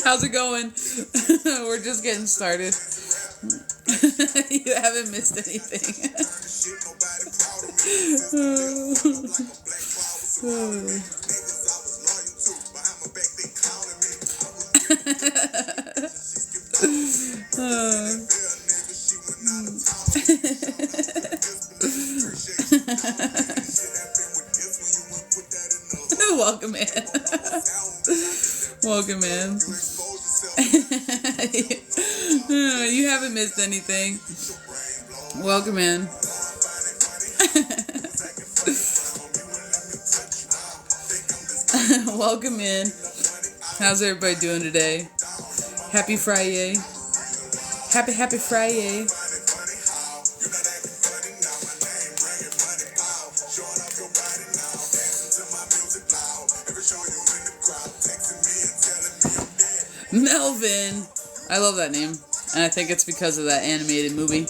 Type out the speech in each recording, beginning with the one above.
How's it going? We're just getting started. You haven't missed anything. Welcome in. Welcome in. You haven't missed anything. Welcome in. Welcome in. How's everybody doing today? Happy Friday. Happy Friday. Melvin. I love that name. And I think it's because of that animated movie.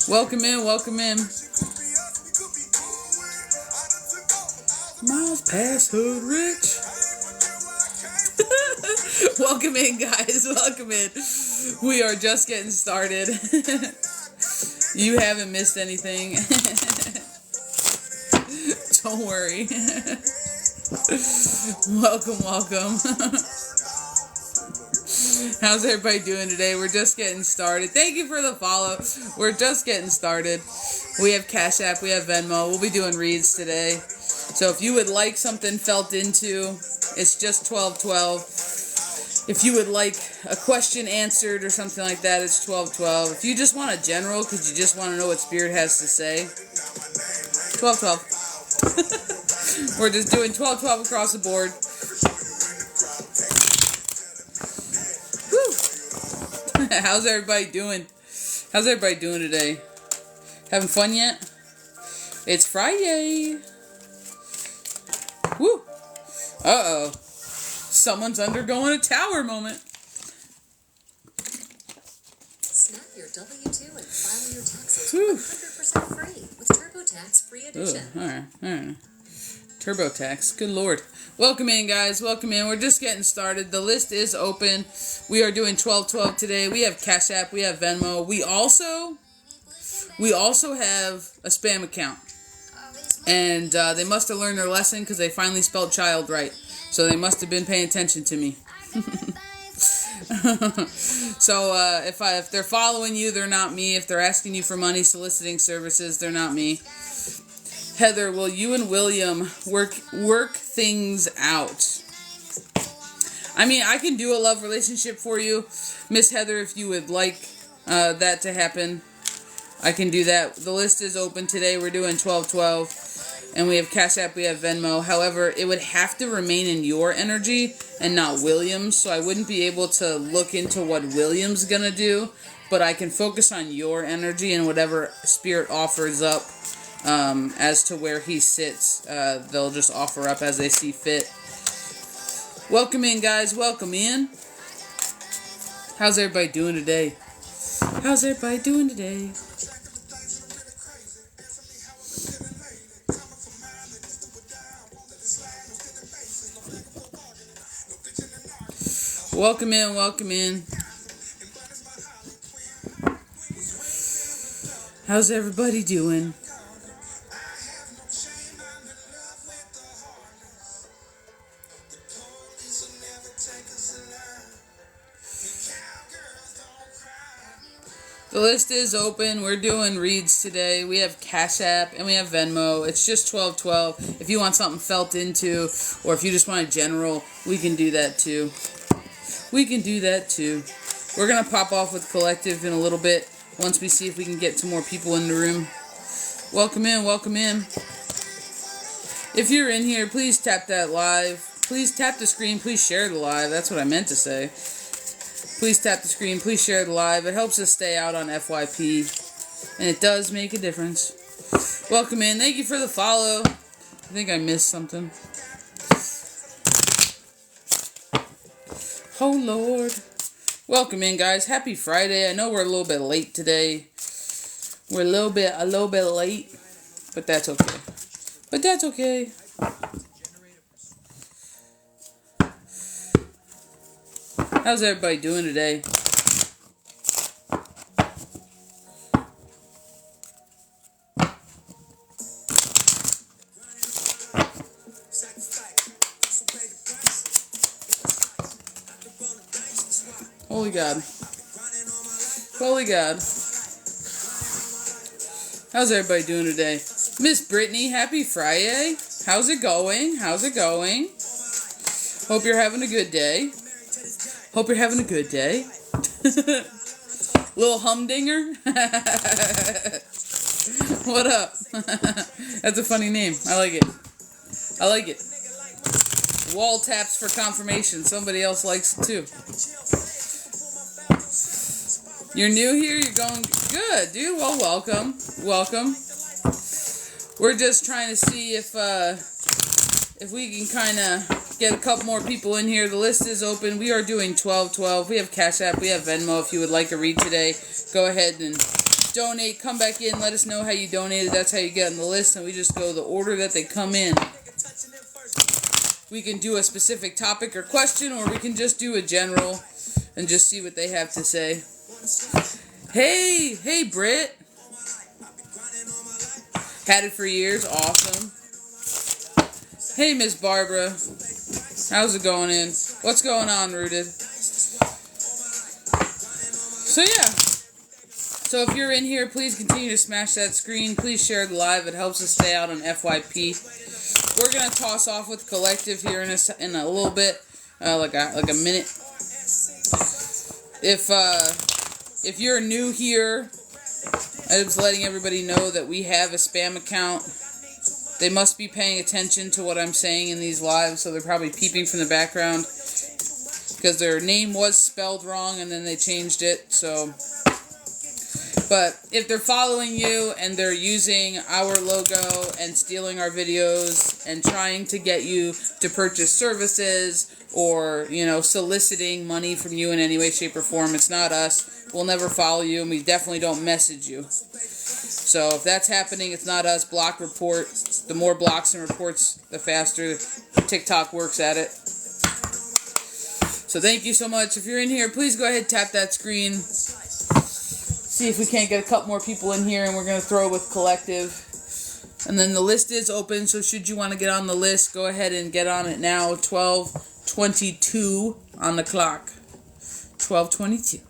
Welcome in, welcome in. Miles past Hood Rich. Welcome in, guys. Welcome in. We are just getting started. You haven't missed anything. Don't worry. Welcome. How's everybody doing today? We're just getting started. Thank you for the follow. We're just getting started. We have Cash App. We have Venmo. We'll be doing reads today. So if you would like something felt into, it's just $12.12. If you would like a question answered or something like that, it's $12.12. If you just want a general because you just want to know what Spirit has to say, $12.12. We're just doing $12.12 across the board. Woo. How's everybody doing? How's everybody doing today? Having fun yet? It's Friday. Woo. Uh-oh. Someone's undergoing a tower moment. Snap your W-2 and file your taxes 100% free with TurboTax Free Edition. All right. TurboTax. Good Lord. Welcome in, guys. Welcome in. We're just getting started. The list is open. We are doing $12.12 today. We have Cash App. We have Venmo. We also have a spam account. And they must have learned their lesson because they finally spelled child right. So they must have been paying attention to me. So if they're following you, they're not me. If they're asking you for money, soliciting services, they're not me. Heather, will you and William work things out? I mean, I can do a love relationship for you, Miss Heather, if you would like that to happen. I can do that. The list is open today. We're doing $12.12. And we have Cash App, we have Venmo. However, it would have to remain in your energy and not William's. So I wouldn't be able to look into what William's going to do. But I can focus on your energy and whatever Spirit offers up as to where he sits. They'll just offer up as they see fit. Welcome in, guys. Welcome in. How's everybody doing today? How's everybody doing today? Welcome in, welcome in. How's everybody doing? The list is open. We're doing reads today. We have Cash App and we have Venmo. It's just $12.12. If you want something felt into, or if you just want a general, we can do that too. We can do that too. We're going to pop off with Collective in a little bit once we see if we can get some more people in the room. Welcome in, welcome in. If you're in here, please tap that live. Please tap the screen. Please share the live. That's what I meant to say. Please tap the screen. Please share the live. It helps us stay out on FYP. And it does make a difference. Welcome in. Thank you for the follow. I think I missed something. Oh, Lord. Welcome in, guys. Happy Friday. I know we're a little bit late today. We're a little bit late. But that's okay. How's everybody doing today? Holy God. Holy God. How's everybody doing today? Miss Brittany, happy Friday. How's it going? How's it going? Hope you're having a good day. Hope you're having a good day. Little humdinger. What up? That's a funny name. I like it. I like it. Wall taps for confirmation. Somebody else likes it too. You're new here? You're going good, dude. Well, welcome. Welcome. We're just trying to see if we can kind of get a couple more people in here. The list is open. We are doing 12-12. We have Cash App. We have Venmo. If you would like to read today, go ahead and donate. Come back in. Let us know how you donated. That's how you get on the list. And we just go the order that they come in. We can do a specific topic or question, or we can just do a general and just see what they have to say. Hey, Britt. Had it for years. Awesome. Hey, Miss Barbara. How's it going in? What's going on, Rooted? So, yeah. So, if you're in here, please continue to smash that screen. Please share the live. It helps us stay out on FYP. We're going to toss off with Collective here in a little bit. Like a minute. If you're new here, I'm just letting everybody know that we have a spam account. They must be paying attention to what I'm saying in these lives, so they're probably peeping from the background because their name was spelled wrong and then they changed it. So, but if they're following you and they're using our logo and stealing our videos and trying to get you to purchase services or, soliciting money from you in any way, shape, or form, it's not us. We'll never follow you, and we definitely don't message you. So if that's happening, it's not us. Block, report. The more blocks and reports, the faster TikTok works at it. So thank you so much. If you're in here, please go ahead, tap that screen. See if we can't get a couple more people in here, and we're going to throw with Collective. And then the list is open, so should you want to get on the list, go ahead and get on it now. 12:22 on the clock. 12:22.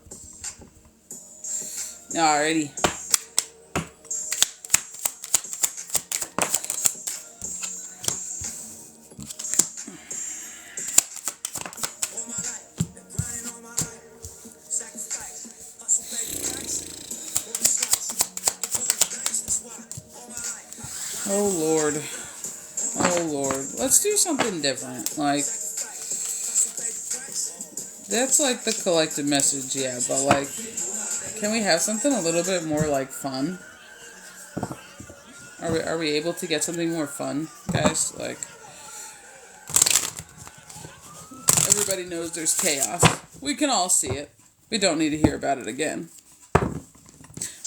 Alrighty. Oh Lord. Oh Lord. Let's do something different. Like, that's like the collective message, yeah, but like, can we have something a little bit more like fun? Are we able to get something more fun, guys? Like, everybody knows there's chaos. We can all see it. We don't need to hear about it again.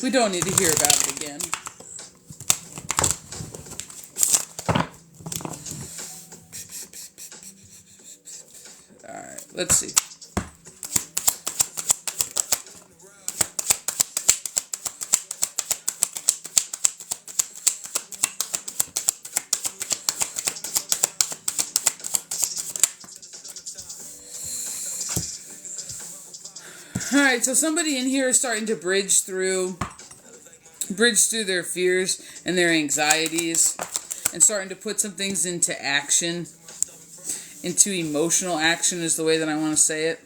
We don't need to hear about it again. Alright, let's see. Alright, so somebody in here is starting to bridge through their fears and their anxieties and starting to put some things into action. Into emotional action is the way that I want to say it.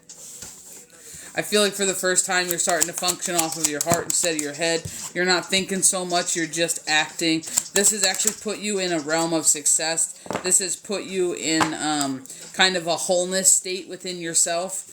I feel like for the first time you're starting to function off of your heart instead of your head. You're not thinking so much, you're just acting. This has actually put you in a realm of success. This has put you in kind of a wholeness state within yourself.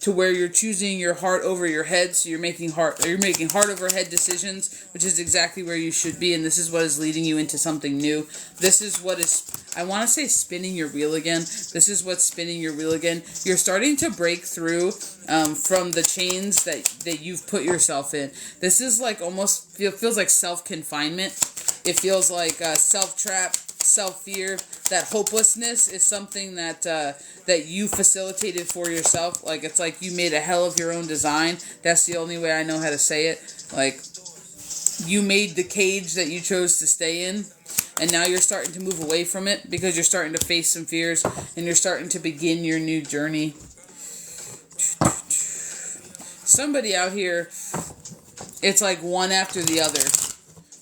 To where you're choosing your heart over your head, so you're making heart over head decisions, which is exactly where you should be, and this is what is leading you into something new. This is what is, I want to say, spinning your wheel again. This is what's spinning your wheel again. You're starting to break through from the chains that you've put yourself in. This is like almost feels like self-confinement. It feels like self-trap. self-fear, that hopelessness is something that that you facilitated for yourself. Like, it's like you made a hell of your own design. That's the only way I know how to say it. Like, you made the cage that you chose to stay in, and now you're starting to move away from it because you're starting to face some fears, and you're starting to begin your new journey. Somebody out here, it's like one after the other.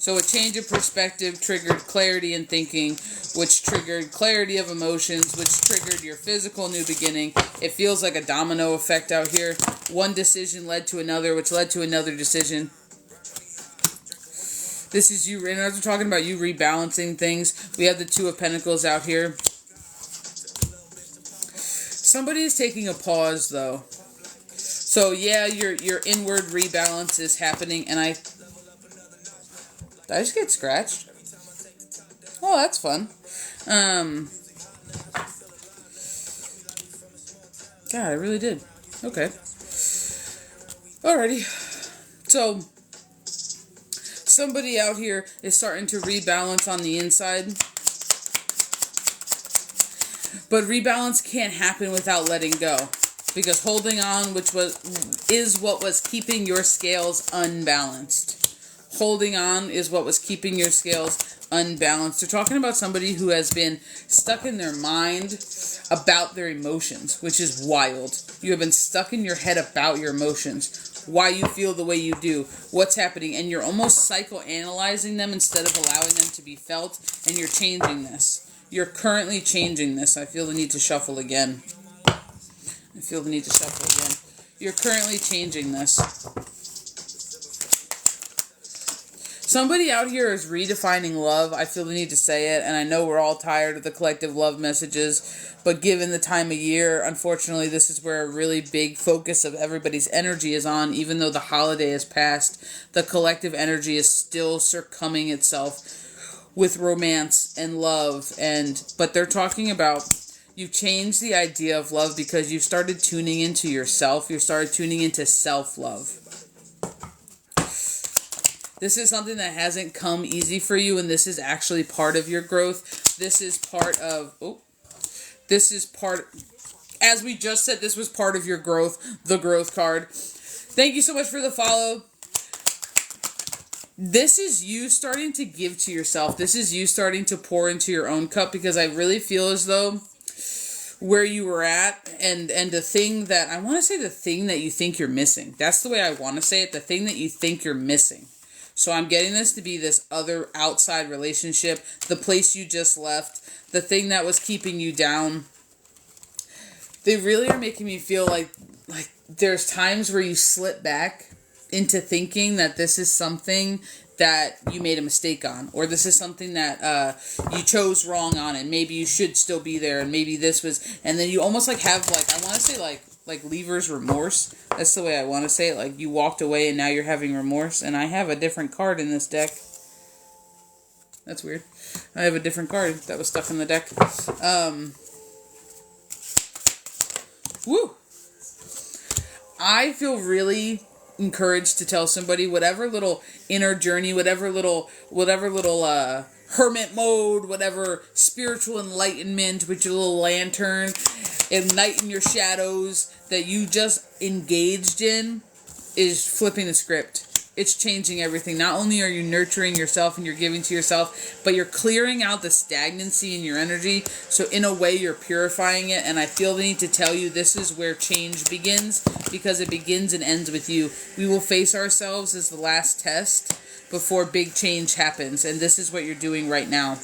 So a change of perspective triggered clarity in thinking, which triggered clarity of emotions, which triggered your physical new beginning. It feels like a domino effect out here. One decision led to another, which led to another decision. This is you, and as we're talking about you rebalancing things, we have the Two of Pentacles out here. Somebody is taking a pause, though. So yeah, your inward rebalance is happening, and did I just get scratched? Oh, that's fun. God, I really did. Okay. Alrighty. So, somebody out here is starting to rebalance on the inside. But rebalance can't happen without letting go. Because holding on, is what was keeping your scales unbalanced. Holding on is what was keeping your scales unbalanced. They're talking about somebody who has been stuck in their mind about their emotions, which is wild. You have been stuck in your head about your emotions, why you feel the way you do, what's happening, and you're almost psychoanalyzing them instead of allowing them to be felt, and you're changing this. You're currently changing this. I feel the need to shuffle again. You're currently changing this. Somebody out here is redefining love. I feel the need to say it, and I know we're all tired of the collective love messages, but given the time of year, unfortunately, this is where a really big focus of everybody's energy is on. Even though the holiday has passed, the collective energy is still succumbing itself with romance and love, but they're talking about you've changed the idea of love because you've started tuning into yourself. You started tuning into self-love. This is something that hasn't come easy for you, and this is actually part of your growth. As we just said, this was part of your growth, the growth card. Thank you so much for the follow. This is you starting to give to yourself. This is you starting to pour into your own cup, because I really feel as though where you were at and the thing that, I want to say the thing that you think you're missing. That's the way I want to say it, the thing that you think you're missing. So I'm getting this to be this other outside relationship, the place you just left, the thing that was keeping you down. They really are making me feel like there's times where you slip back into thinking that this is something that you made a mistake on, or this is something that you chose wrong on, and maybe you should still be there, and maybe this was, and then you almost have I want to say like leaver's remorse. That's the way I want to say it. Like, you walked away and now you're having remorse, and I have a different card in this deck. That's weird. I have a different card that was stuck in the deck. Woo! I feel really encouraged to tell somebody whatever little inner journey, whatever little hermit mode, whatever spiritual enlightenment with your little lantern, enlighten your shadows that you just engaged in, is flipping the script. It's changing everything. Not only are you nurturing yourself and you're giving to yourself, but you're clearing out the stagnancy in your energy. So in a way, you're purifying it. And I feel the need to tell you this is where change begins, because it begins and ends with you. We will face ourselves as the last test before big change happens. And this is what you're doing right now.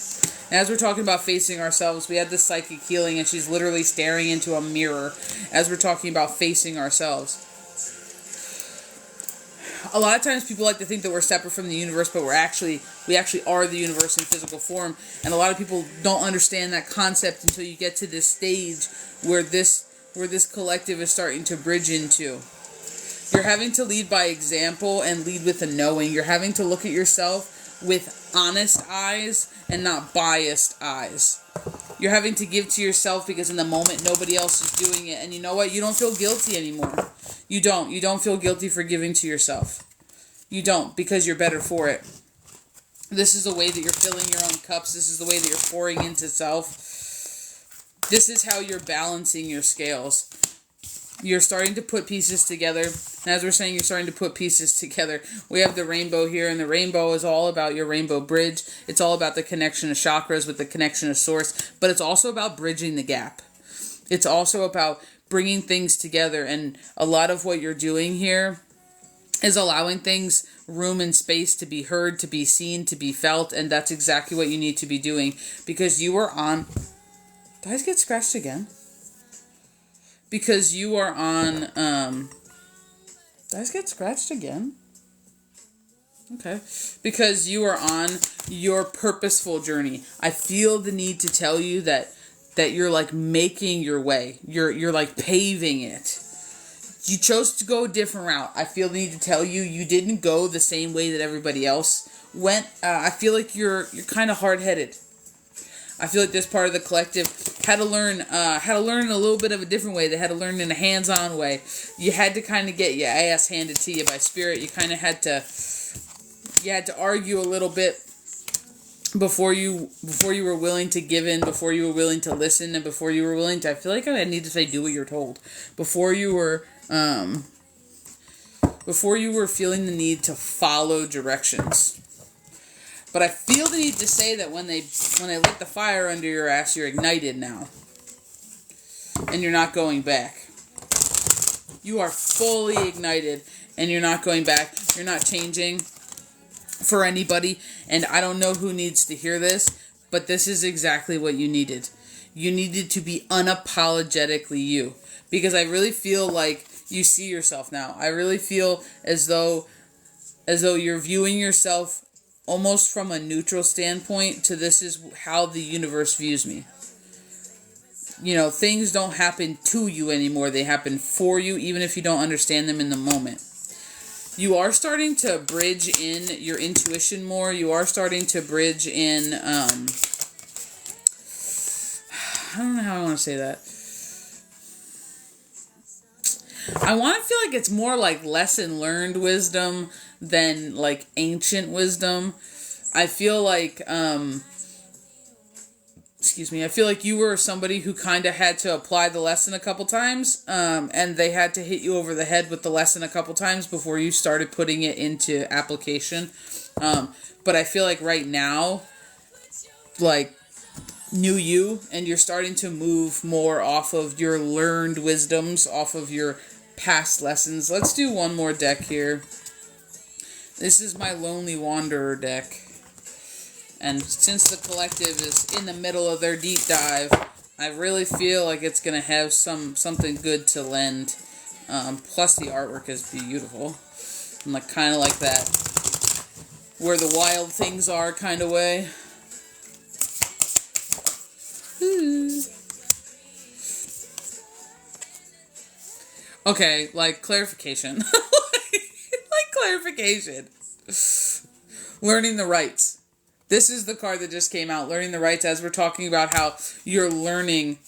And as we're talking about facing ourselves, we had the psychic healing, and she's literally staring into a mirror as we're talking about facing ourselves. A lot of times people like to think that we're separate from the universe, but we actually are the universe in physical form. And a lot of people don't understand that concept until you get to this stage where this collective is starting to bridge into. You're having to lead by example and lead with a knowing. You're having to look at yourself with honest eyes and not biased eyes. You're having to give to yourself because in the moment nobody else is doing it. And you know what? You don't feel guilty anymore. You don't. You don't feel guilty for giving to yourself. You don't, because you're better for it. This is the way that you're filling your own cups. This is the way that you're pouring into self. This is how you're balancing your scales. You're starting to put pieces together. And as we're saying, you're starting to put pieces together. We have the rainbow here, and the rainbow is all about your rainbow bridge. It's all about the connection of chakras with the connection of source. But it's also about bridging the gap. It's also about bringing things together. And a lot of what you're doing here is allowing things room and space to be heard, to be seen, to be felt. And that's exactly what you need to be doing. Because you are on... Did I get scratched again? Because you are on, did I get scratched again? Okay. Because you are on your purposeful journey. I feel the need to tell you that you're like making your way. You're like paving it. You chose to go a different route. I feel the need to tell you, you didn't go the same way that everybody else went. I feel like you're kind of hard-headed. I feel like this part of the collective had to learn in a little bit of a different way. They had to learn in a hands-on way. You had to kind of get your ass handed to you by spirit. You kind of had to argue a little bit before you were willing to give in, before you were willing to listen, and before you were willing to, I feel like I need to say, do what you're told. Before you were feeling the need to follow directions. But I feel the need to say that when they lit the fire under your ass, you're ignited now. And you're not going back. You are fully ignited and you're not going back. You're not changing for anybody. And I don't know who needs to hear this, but this is exactly what you needed. You needed to be unapologetically you. Because I really feel like you see yourself now. I really feel as though you're viewing yourself almost from a neutral standpoint to this is how the universe views me. You know, things don't happen to you anymore. They happen for you, even if you don't understand them in the moment. You are starting to bridge in your intuition more. You are starting to bridge in, I don't know how I want to say that. I want to feel like it's more like lesson learned wisdom than like ancient wisdom. I feel like, I feel like you were somebody who kind of had to apply the lesson a couple times, and they had to hit you over the head with the lesson a couple times before you started putting it into application. But I feel like right now, like, new you, and you're starting to move more off of your learned wisdoms, off of your past lessons. Let's do one more deck here. This is my Lonely Wanderer deck. And since the collective is in the middle of their deep dive, I really feel like it's going to have something good to lend. Plus the artwork is beautiful. And like kind of like that where the wild things are kind of way. Ooh. Okay, like clarification. like clarification. Learning the rights. This is the card that just came out, learning the rights, as we're talking about how you're learning.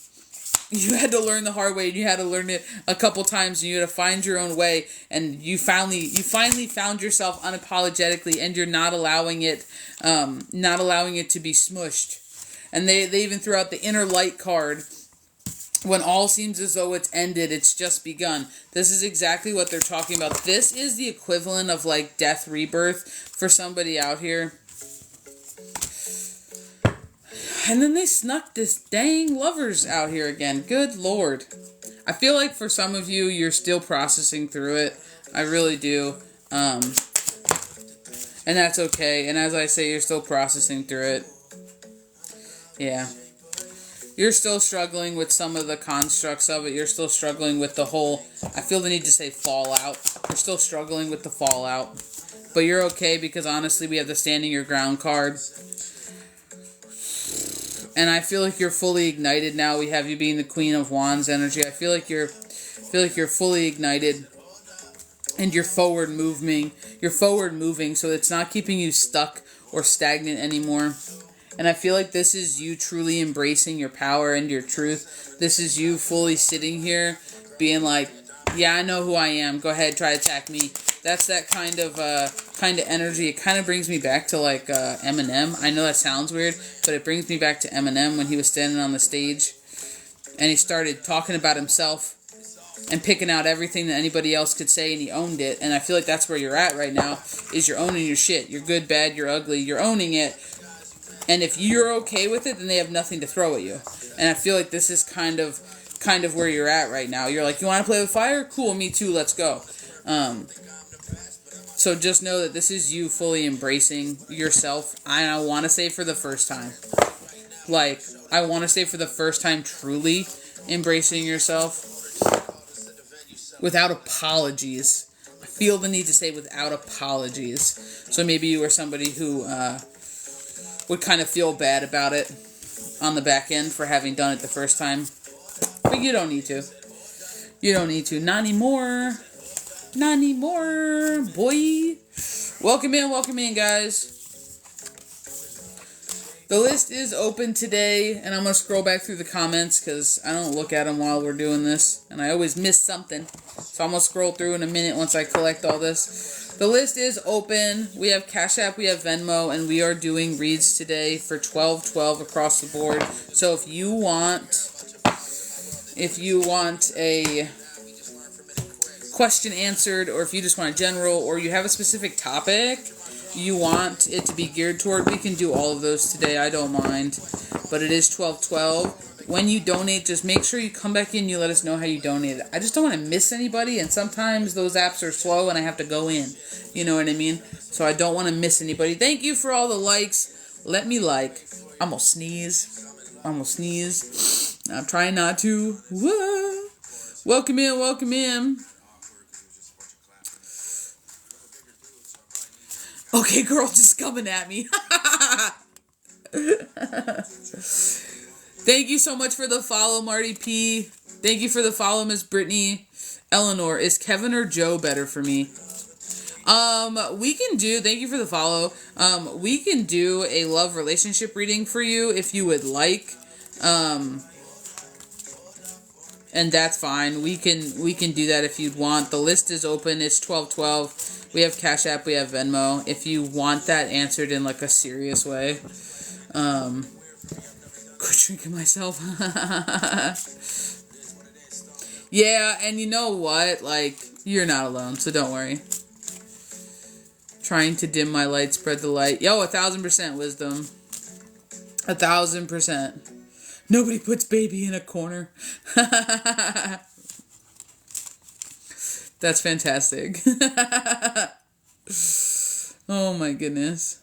You had to learn the hard way, and you had to learn it a couple times, and you had to find your own way, and you finally found yourself unapologetically, and you're not allowing it to be smushed. And they even threw out the inner light card. When all seems as though it's ended, it's just begun. This is exactly what they're talking about. This is the equivalent of like death rebirth for somebody out here. And then they snuck this dang lovers out here again. Good Lord. I feel like for some of you, you're still processing through it. I really do. And that's okay. And as I say, you're still processing through it. Yeah. You're still struggling with some of the constructs of it. You're still struggling with the whole, I feel the need to say fallout. You're still struggling with the fallout. But you're okay because honestly, we have the standing your ground card. And I feel like you're fully ignited now. We have you being the Queen of Wands energy. I feel like you're fully ignited. And you're forward moving. You're forward moving, so it's not keeping you stuck or stagnant anymore. And I feel like this is you truly embracing your power and your truth. This is you fully sitting here being like, yeah, I know who I am. Go ahead, try to attack me. That's that kind of energy. It kind of brings me back to like Eminem. I know that sounds weird, but it brings me back to Eminem when he was standing on the stage and he started talking about himself and picking out everything that anybody else could say, and he owned it. And I feel like that's where you're at right now, is you're owning your shit. You're good, bad, you're ugly, you're owning it. And if you're okay with it, then they have nothing to throw at you. And I feel like this is kind of where you're at right now. You're like, you want to play with fire? Cool, me too, let's go. So just know that this is you fully embracing yourself. I want to say for the first time. Like, I want to say for the first time truly embracing yourself. Without apologies. I feel the need to say without apologies. So maybe you are somebody who would kind of feel bad about it on the back end for having done it the first time. But you don't need to. You don't need to. Not anymore. Not anymore, boy. Welcome in, guys. The list is open today, and I'm going to scroll back through the comments because I don't look at them while we're doing this, and I always miss something. So I'm going to scroll through in a minute once I collect all this. The list is open. We have Cash App, we have Venmo, and we are doing reads today for 12/12 across the board. So if you want a question answered, or if you just want a general, or you have a specific topic you want it to be geared toward, we can do all of those today. I don't mind. But it is 12/12. When you donate, just make sure you come back in, you let us know how you donated. I just don't want to miss anybody, and sometimes those apps are slow and I have to go in. You know what I mean? So I don't want to miss anybody. Thank you for all the likes. Let me like. I'm gonna sneeze. I'm trying not to. Whoa. Welcome in. Okay, girl, just coming at me. Thank you so much for the follow, Marty P. Thank you for the follow, Miss Brittany. Eleanor, is Kevin or Joe better for me? Thank you for the follow. We can do a love relationship reading for you if you would like. And that's fine. We can do that if you'd want. The list is open. It's 12/12. We have Cash App, we have Venmo. If you want that answered in like a serious way. Quit drinking myself. Yeah, and you know what? Like, you're not alone, so don't worry. Trying to dim my light, spread the light. Yo, 1,000% wisdom. 1,000%. Nobody puts baby in a corner. That's fantastic. Oh my goodness.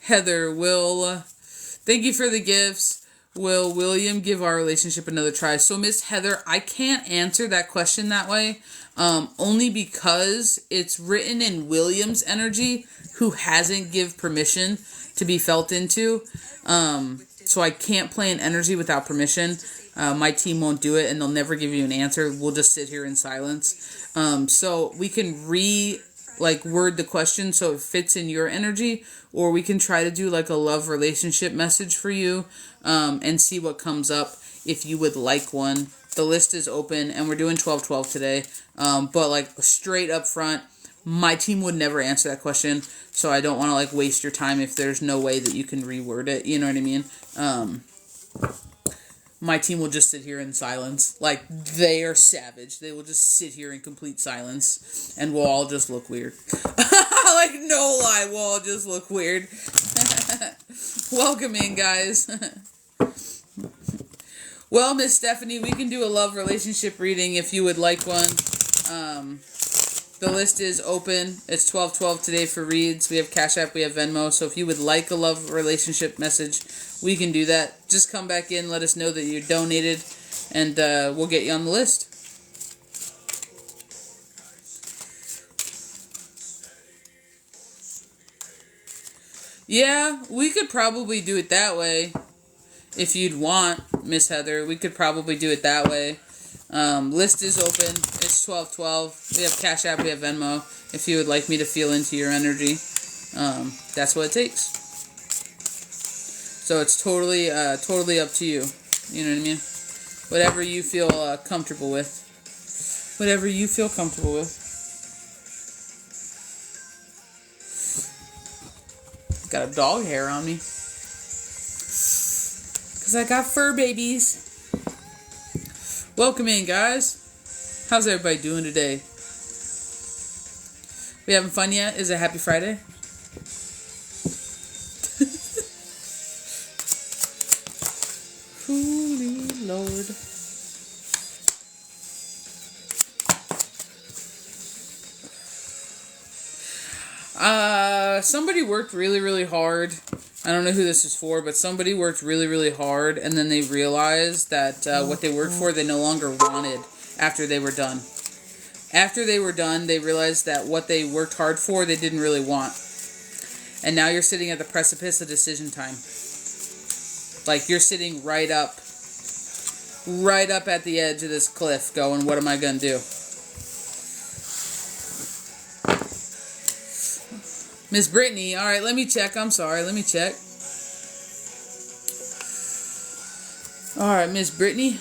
Heather, thank you for the gifts. Will William give our relationship another try? So Miss Heather, I can't answer that question that way. Only because it's written in William's energy, who hasn't give permission to be felt into. So I can't play an energy without permission. My team won't do it, and they'll never give you an answer. We'll just sit here in silence. So we can word the question so it fits in your energy, or we can try to do like a love relationship message for you, and see what comes up if you would like one. The list is open, and we're doing 12/12 today. But like straight up front, my team would never answer that question, so I don't want to like waste your time if there's no way that you can reword it. You know what I mean? My team will just sit here in silence. Like, they are savage. They will just sit here in complete silence, and we'll all just look weird. Like, no lie, we'll all just look weird. Welcome in, guys. Well, Miss Stephanie, we can do a love relationship reading if you would like one. The list is open. It's 12/12 today for reads. We have Cash App, we have Venmo. So if you would like a love relationship message, we can do that. Just come back in, let us know that you donated, and we'll get you on the list. Yeah, we could probably do it that way. If you'd want, Miss Heather, we could probably do it that way. List is open. It's 12/12. We have Cash App, we have Venmo. If you would like me to feel into your energy, that's what it takes. So it's totally up to you. You know what I mean? Whatever you feel comfortable with. Whatever you feel comfortable with. Got a dog hair on me. Because I got fur babies. Welcome in, guys. How's everybody doing today? We having fun yet? Is it Happy Friday? Holy Lord. Somebody worked really, really hard. I don't know who this is for, but somebody worked really, really hard, and then they realized that what they worked for, they no longer wanted after they were done. After they were done, they realized that what they worked hard for, they didn't really want. And now you're sitting at the precipice of decision time. Like, you're sitting right up at the edge of this cliff going, what am I going to do? Miss Brittany, all right, let me check. I'm sorry, let me check. All right, Miss Brittany.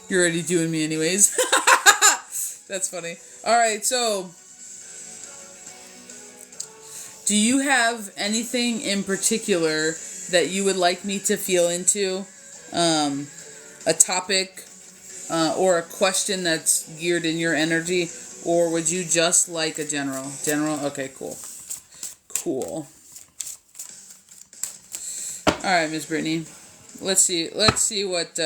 You're already doing me anyways. That's funny. All right, so do you have anything in particular that you would like me to feel into? A topic or a question that's geared in your energy? Or would you just like a general? General? Okay, cool. Cool. All right, Miss Brittany. Let's see what...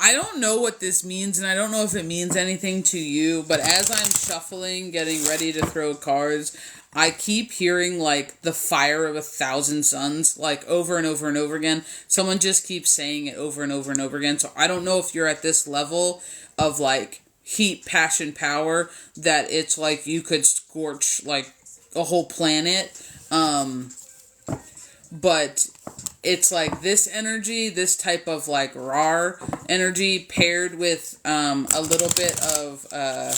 I don't know what this means, and I don't know if it means anything to you, but as I'm shuffling, getting ready to throw cards, I keep hearing, like, the fire of 1,000 suns, like, over and over and over again. Someone just keeps saying it over and over and over again, so I don't know if you're at this level of, like, heat, passion, power, that it's like you could scorch, like, a whole planet, but it's like this energy, this type of like raw energy paired with a little bit of, I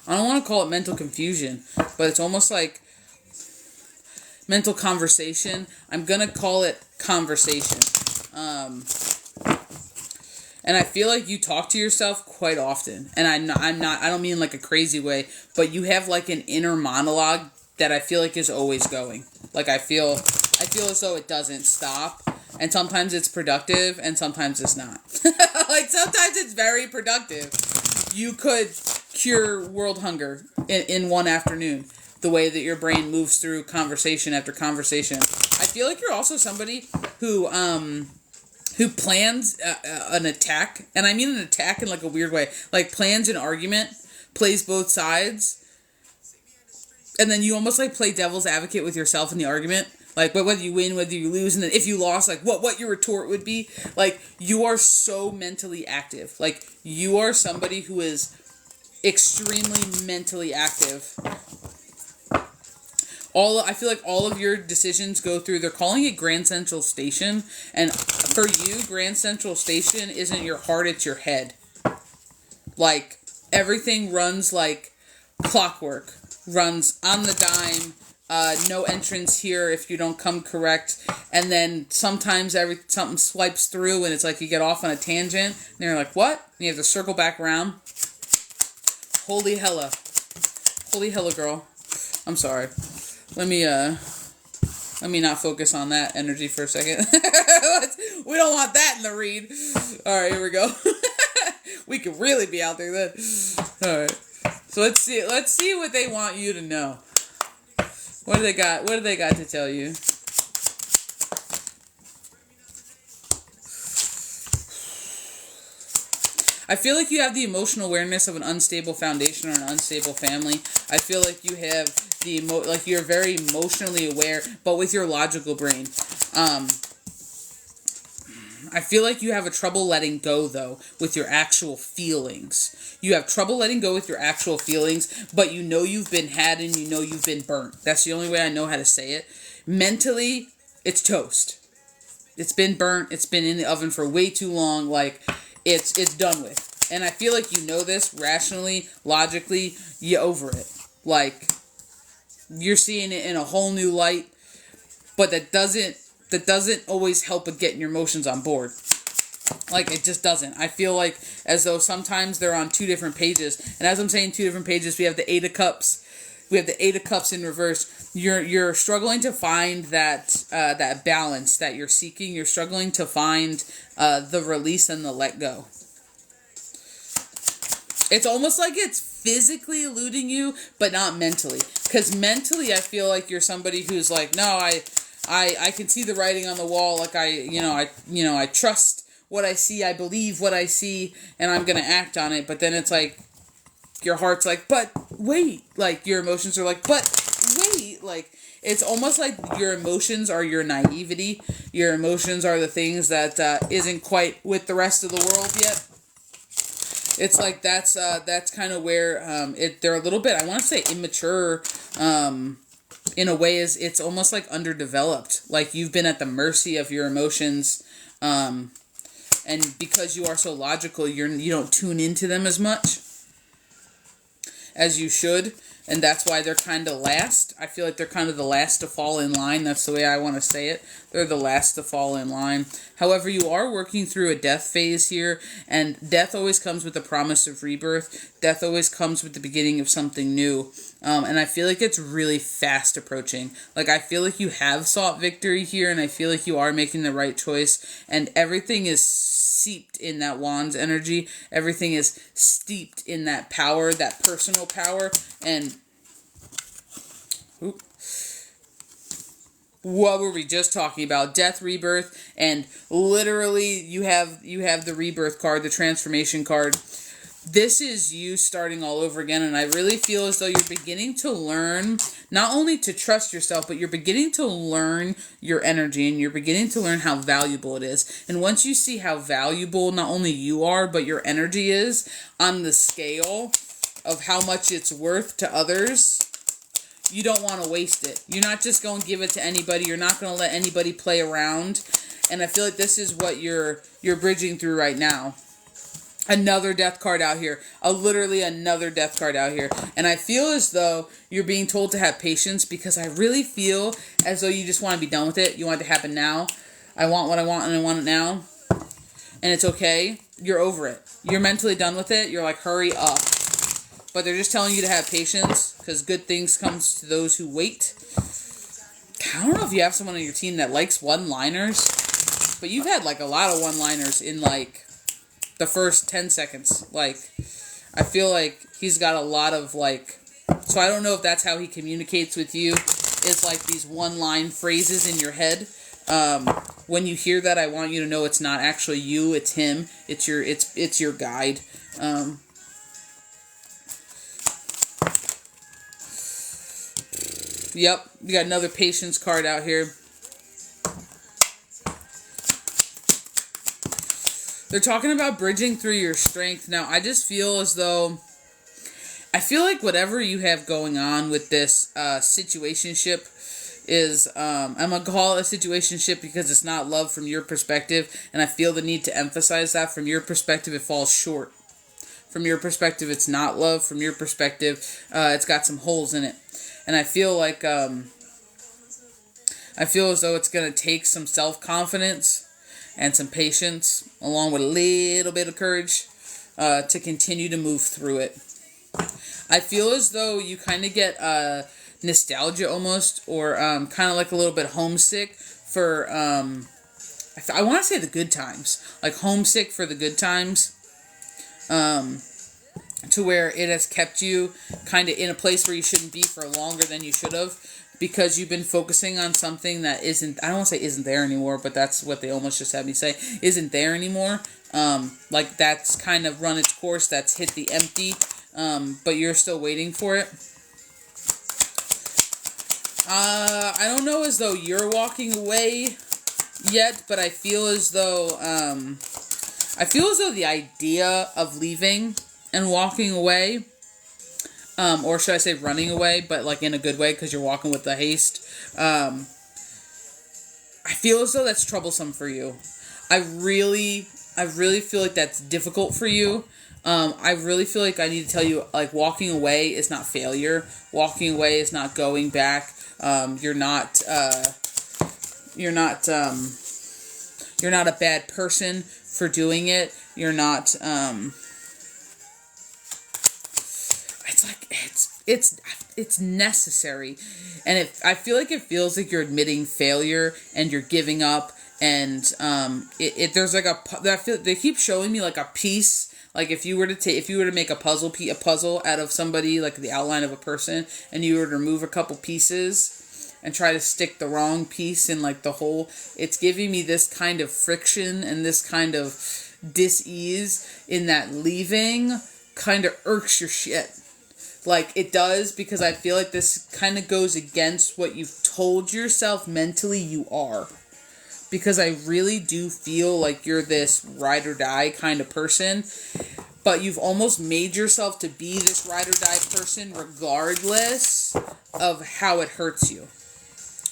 don't want to call it mental confusion, but it's almost like mental conversation. I'm going to call it conversation. And I feel like you talk to yourself quite often. And I don't mean like a crazy way, but you have like an inner monologue that I feel like is always going. Like I feel as though it doesn't stop. And sometimes it's productive and sometimes it's not. Like sometimes it's very productive. You could cure world hunger in one afternoon. The way that your brain moves through conversation after conversation. I feel like you're also somebody who plans an attack. And I mean an attack in like a weird way. Like plans an argument, plays both sides. And then you almost like play devil's advocate with yourself in the argument. Like whether you win, whether you lose, and then if you lost, like what your retort would be. Like you are so mentally active. Like you are somebody who is extremely mentally active. I feel like all of your decisions go through, they're calling it Grand Central Station. And for you, Grand Central Station isn't your heart, it's your head. Like everything runs like clockwork. Runs on the dime, no entrance here if you don't come correct, and then sometimes something swipes through and it's like you get off on a tangent, and you're like, what? And you have to circle back around. Holy hella, girl. I'm sorry. Let me not focus on that energy for a second. We don't want that in the read. All right, here we go. We could really be out there then. All right. So let's see what they want you to know. What do they got? What do they got to tell you? I feel like you have the emotional awareness of an unstable foundation or an unstable family. I feel like you have like you're very emotionally aware, but with your logical brain. I feel like you have a trouble letting go, though, with your actual feelings. You have trouble letting go with your actual feelings, but you know you've been had and you know you've been burnt. That's the only way I know how to say it. Mentally, it's toast. It's been burnt. It's been in the oven for way too long. Like, it's done with. And I feel like you know this rationally, logically, you over it. Like, you're seeing it in a whole new light, but that doesn't always help with getting your emotions on board. Like, it just doesn't. I feel like as though sometimes they're on two different pages. And as I'm saying two different pages, we have the Eight of Cups. We have the Eight of Cups in reverse. You're struggling to find that that balance that you're seeking. You're struggling to find the release and the let go. It's almost like it's physically eluding you, but not mentally. Because mentally, I feel like you're somebody who's like, no, I can see the writing on the wall. Like I trust what I see. I believe what I see, and I'm gonna act on it. But then it's like your heart's like, but wait. Like your emotions are like, but wait. Like it's almost like your emotions are your naivety. Your emotions are the things that isn't quite with the rest of the world yet. It's like that's kind of where they're a little bit, I want to say immature in a way. It's almost like underdeveloped. Like you've been at the mercy of your emotions, and because you are so logical, you don't tune into them as much as you should. And that's why they're kind of last. I feel like they're kind of the last to fall in line. That's the way I want to say it. They're the last to fall in line. However, you are working through a death phase here. And death always comes with the promise of rebirth. Death always comes with the beginning of something new. And I feel like it's really fast approaching. Like, I feel like you have sought victory here. And I feel like you are making the right choice. And everything is steeped in that wand's energy. Everything is steeped in that power, that personal power. And what were we just talking about? Death, rebirth, and literally you have the rebirth card, the transformation card. This is you starting all over again, and I really feel as though you're beginning to learn not only to trust yourself, but you're beginning to learn your energy, and you're beginning to learn how valuable it is. And once you see how valuable not only you are, but your energy is on the scale of how much it's worth to others, you don't want to waste it. You're not just going to give it to anybody. You're not going to let anybody play around. And I feel like this is what you're bridging through right now. Another death card out here. Literally another death card out here. And I feel as though you're being told to have patience, because I really feel as though you just want to be done with it. You want it to happen now. I want what I want, and I want it now. And it's okay. You're over it. You're mentally done with it. You're like, hurry up. But they're just telling you to have patience, because good things comes to those who wait. I don't know if you have someone on your team that likes one-liners, but you've had like a lot of one-liners in like the first 10 seconds. Like, I feel like he's got a lot of like, so I don't know if that's how he communicates with you, is like these one-line phrases in your head. When you hear that, I want you to know it's not actually you, it's him. It's your guide. Yep, you got another patience card out here. They're talking about bridging through your strength. Now, I just feel as though, I feel like whatever you have going on with this situationship is, I'm going to call it a situationship because it's not love from your perspective, and I feel the need to emphasize that. From your perspective, it falls short. From your perspective, it's not love. From your perspective, it's got some holes in it. And I feel like, I feel as though it's going to take some self-confidence and some patience, along with a little bit of courage, to continue to move through it. I feel as though you kind of get nostalgia almost, or kind of like a little bit homesick for, I want to say the good times. Like homesick for the good times. To where it has kept you kind of in a place where you shouldn't be for longer than you should have, because you've been focusing on something that isn't, I don't want to say isn't there anymore, but that's what they almost just had me say, isn't there anymore. Like that's kind of run its course, that's hit the empty, but you're still waiting for it. I don't know as though you're walking away yet, but I feel as though, the idea of leaving and walking away, or should I say running away, but like in a good way, because you're walking with the haste. I feel as though that's troublesome for you. I really feel like that's difficult for you. I really feel like I need to tell you, like, walking away is not failure. Walking away is not going back. You're not a bad person for doing it. You're not, it's necessary. And I feel like it feels like you're admitting failure and you're giving up. And, there's like they keep showing me like a piece. Like if you were to make a puzzle out of somebody, like the outline of a person, and you were to remove a couple pieces and try to stick the wrong piece in like the hole, it's giving me this kind of friction and this kind of dis-ease in that leaving kind of irks your shit. Like it does, because I feel like this kind of goes against what you've told yourself mentally you are. Because I really do feel like you're this ride or die kind of person, but you've almost made yourself to be this ride or die person regardless of how it hurts you.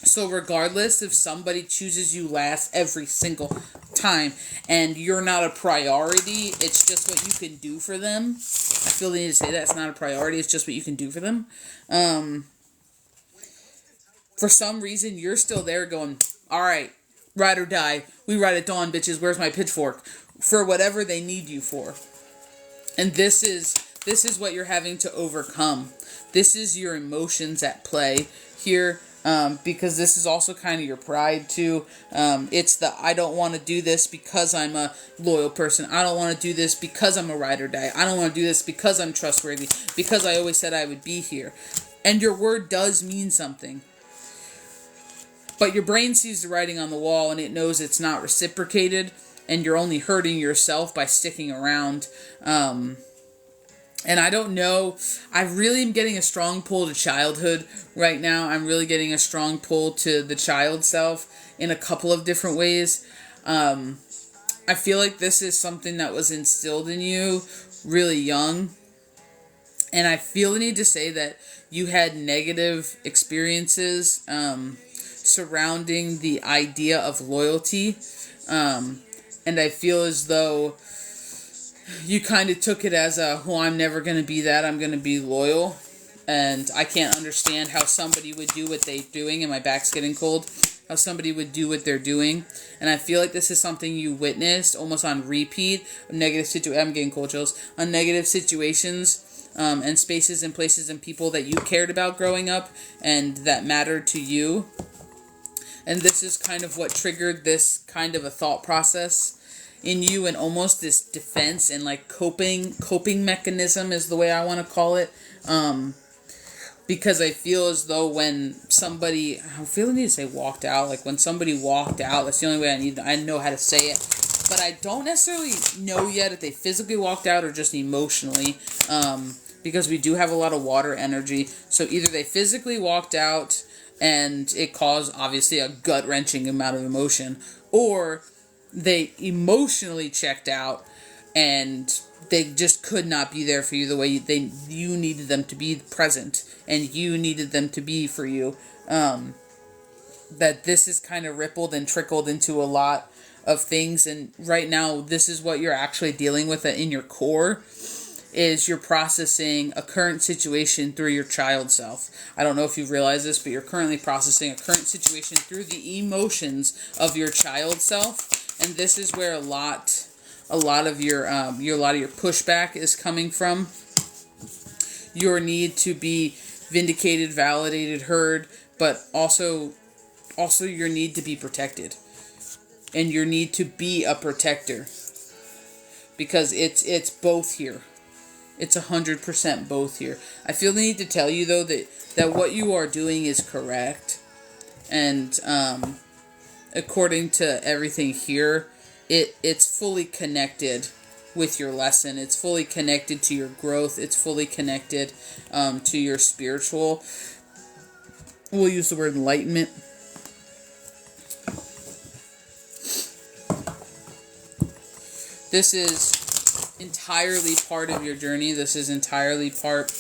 So regardless if somebody chooses you last every single time and you're not a priority, it's just what you can do for them. I feel the need to say that. It's not a priority, it's just what you can do for them. For some reason, you're still there going, alright, ride or die. We ride at dawn, bitches. Where's my pitchfork? For whatever they need you for. And this is what you're having to overcome. This is your emotions at play here. Because this is also kind of your pride too. It's I don't want to do this because I'm a loyal person. I don't want to do this because I'm a ride or die. I don't want to do this because I'm trustworthy. Because I always said I would be here. And your word does mean something. But your brain sees the writing on the wall and it knows it's not reciprocated. And you're only hurting yourself by sticking around. And I don't know, I really am getting a strong pull to childhood right now. I'm really getting a strong pull to the child self in a couple of different ways. I feel like this is something that was instilled in you really young. And I feel the need to say that you had negative experiences surrounding the idea of loyalty. And I feel as though you kind of took it as I'm never going to be that. I'm going to be loyal. And I can't understand how somebody would do what they're doing. And my back's getting cold. How somebody would do what they're doing. And I feel like this is something you witnessed almost on repeat. I'm getting cold chills. On negative situations and spaces and places and people that you cared about growing up. And that mattered to you. And this is kind of what triggered this kind of a thought process in you, and almost this defense and like coping mechanism is the way I want to call it. Because I feel as though when somebody, I feel the need to say walked out, like when somebody walked out, that's the only way I know how to say it. But I don't necessarily know yet if they physically walked out or just emotionally, because we do have a lot of water energy. So either they physically walked out and it caused obviously a gut-wrenching amount of emotion, or they emotionally checked out and they just could not be there for you the way you needed them to be present and you needed them to be for you. That this is kind of rippled and trickled into a lot of things, and right now this is what you're actually dealing with in your core. Is you're processing a current situation through your child self. I don't know if you realize this, but you're currently processing a current situation through the emotions of your child self. And this is where a lot of your pushback is coming from. Your need to be vindicated, validated, heard, but also your need to be protected. And your need to be a protector. Because it's both here. It's 100% both here. I feel the need to tell you though that what you are doing is correct. And according to everything here, it's fully connected with your lesson. It's fully connected to your growth. It's fully connected to your spiritual. We'll use the word enlightenment. This is entirely part of your journey. This is entirely part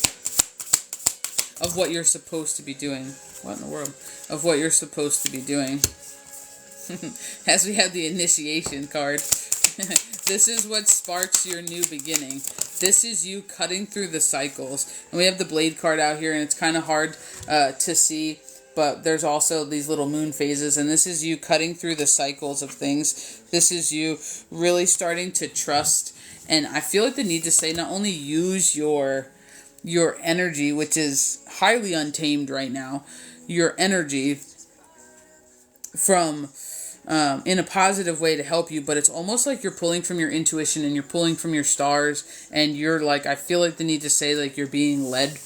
of what you're supposed to be doing. What in the world? Of what you're supposed to be doing. As we have the initiation card. This is what sparks your new beginning. This is you cutting through the cycles. And we have the blade card out here, and it's kind of hard to see, but there's also these little moon phases, and this is you cutting through the cycles of things. This is you really starting to trust, and I feel like the need to say not only use your energy, which is highly untamed right now, your energy from in a positive way to help you, but it's almost like you're pulling from your intuition and you're pulling from your stars, and you're like, I feel like the need to say like you're being led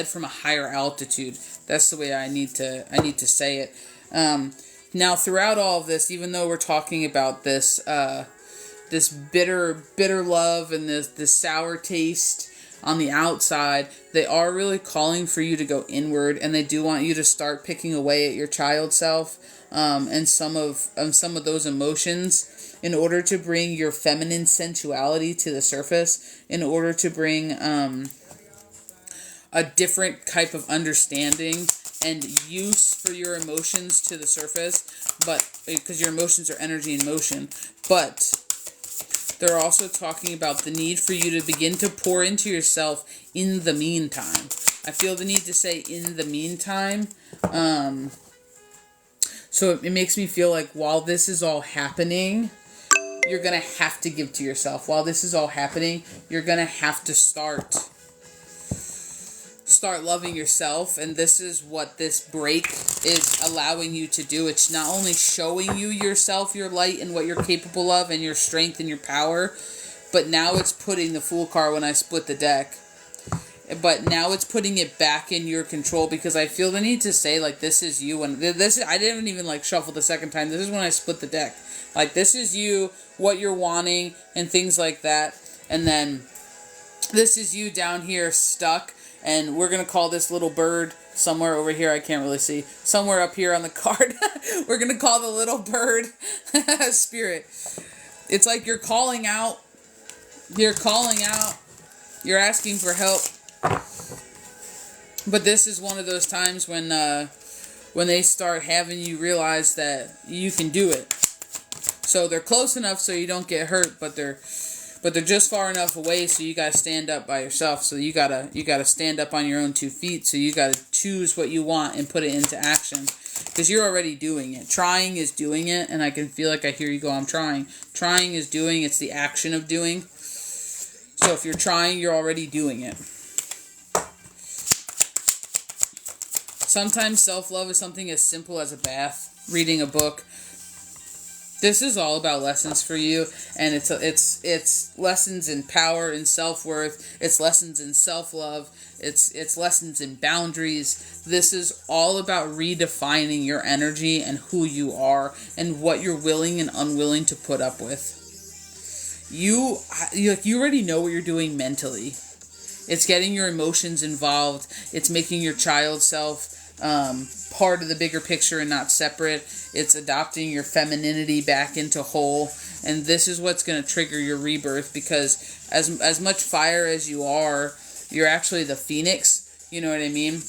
from a higher altitude. That's the way I need to say it. Now throughout all of this, even though we're talking about this this bitter love and this sour taste on the outside, they are really calling for you to go inward, and they do want you to start picking away at your child self and some of those emotions in order to bring your feminine sensuality to the surface, in order to bring a different type of understanding and use for your emotions to the surface, but because your emotions are energy in motion. But they're also talking about the need for you to begin to pour into yourself in the meantime. I feel the need to say in the meantime. So it makes me feel like while this is all happening, you're going to have to give to yourself. While this is all happening, you're going to have to start loving yourself, and this is what this break is allowing you to do. It's not only showing you yourself, your light, and what you're capable of, and your strength and your power, but now it's putting the Fool card when I split the deck. But now it's putting it back in your control, because I feel the need to say, like, this is you. And this, I didn't even, like, shuffle the second time. This is when I split the deck. Like, this is you, what you're wanting, and things like that. And then this is you down here stuck. And we're going to call this little bird somewhere over here. I can't really see. Somewhere up here on the card. We're going to call the little bird Spirit. It's like you're calling out. You're calling out. You're asking for help. But this is one of those times when they start having you realize that you can do it. So they're close enough so you don't get hurt, but they're just far enough away so you gotta stand up by yourself. So you gotta stand up on your own 2 feet. So you gotta choose what you want and put it into action, because you're already doing it. Trying is doing it, and I can feel like I hear you go, I'm trying. Trying is doing. It's the action of doing. So if you're trying, you're already doing it. Sometimes self-love is something as simple as a bath, reading a book. This is all about lessons for you, and it's lessons in power and self-worth. It's lessons in self-love. It's lessons in boundaries. This is all about redefining your energy and who you are and what you're willing and unwilling to put up with. You already know what you're doing mentally. It's getting your emotions involved. It's making your child self part of the bigger picture and not separate. It's adopting your femininity back into whole. And this is what's going to trigger your rebirth, because as much fire as you are, you're actually the phoenix. You know what I mean?